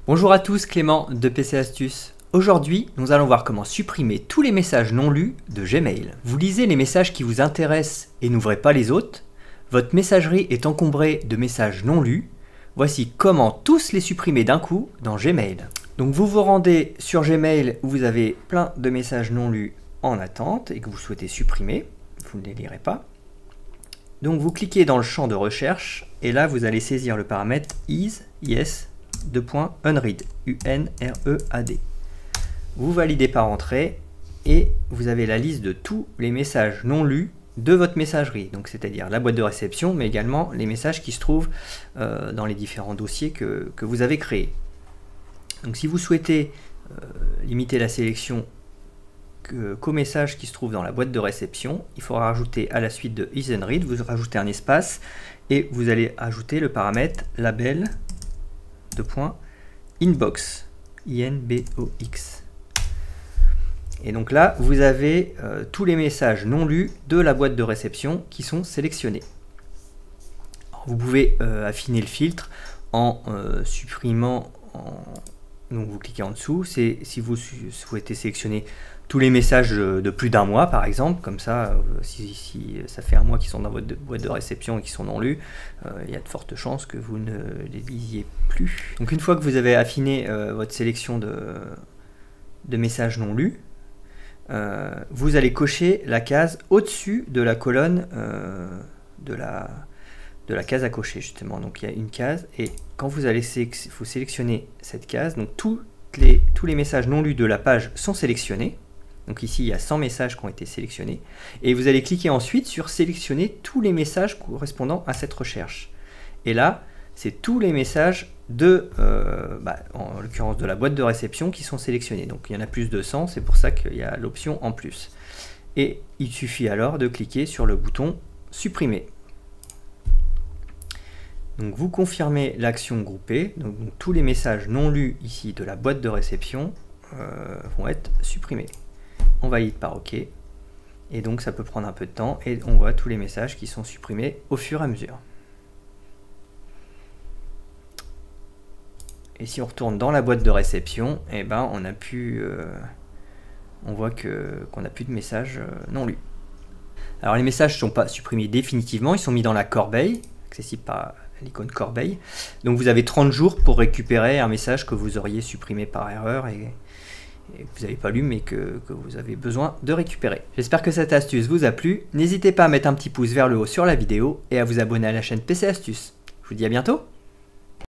Bonjour à tous, Clément de PC Astuces. Aujourd'hui, nous allons voir comment supprimer tous les messages non lus de Gmail. Vous lisez les messages qui vous intéressent et n'ouvrez pas les autres. Votre messagerie est encombrée de messages non lus. Voici comment tous les supprimer d'un coup dans Gmail. Donc vous vous rendez sur Gmail où vous avez plein de messages non lus en attente et que vous souhaitez supprimer. Vous ne les lirez pas. Donc vous cliquez dans le champ de recherche et là vous allez saisir le paramètre is, yes, unread, U-N-R-E-A-D. Vous validez par entrée et vous avez la liste de tous les messages non lus de votre messagerie, donc c'est-à-dire la boîte de réception, mais également les messages qui se trouvent dans les différents dossiers que vous avez créés. Donc si vous souhaitez limiter la sélection qu'aux messages qui se trouvent dans la boîte de réception, il faudra rajouter à la suite de isUnread, vous rajoutez un espace et vous allez ajouter le paramètre label inbox, I-N-B-O-X. Et donc là, vous avez tous les messages non lus de la boîte de réception qui sont sélectionnés. Alors, vous pouvez affiner le filtre en supprimant, donc vous cliquez en dessous, c'est si vous souhaitez sélectionner tous les messages de plus d'un mois par exemple, comme ça, si ça fait un mois qu'ils sont dans votre boîte de réception et qu'ils sont non lus, il y a de fortes chances que vous ne les lisiez plus. Donc une fois que vous avez affiné votre sélection de messages non lus, vous allez cocher la case au-dessus de la colonne de la case à cocher justement. Donc il y a une case et quand vous allez vous sélectionner cette case, donc tous les messages non lus de la page sont sélectionnés. Donc ici il y a 100 messages qui ont été sélectionnés et vous allez cliquer ensuite sur sélectionner tous les messages correspondant à cette recherche. Et là c'est tous les messages en l'occurrence de la boîte de réception qui sont sélectionnés. Donc il y en a plus de 100, c'est pour ça qu'il y a l'option en plus. Et il suffit alors de cliquer sur le bouton supprimer. Donc vous confirmez l'action groupée, donc tous les messages non lus ici de la boîte de réception vont être supprimés. On valide par OK, et donc ça peut prendre un peu de temps, et on voit tous les messages qui sont supprimés au fur et à mesure. Et si on retourne dans la boîte de réception, eh ben on voit qu'on n'a plus de messages non lus. Alors les messages ne sont pas supprimés définitivement, ils sont mis dans la corbeille, accessible par l'icône corbeille. Donc vous avez 30 jours pour récupérer un message que vous auriez supprimé par erreur et que vous n'avez pas lu mais que vous avez besoin de récupérer. J'espère que cette astuce vous a plu. N'hésitez pas à mettre un petit pouce vers le haut sur la vidéo et à vous abonner à la chaîne PC Astuces. Je vous dis à bientôt.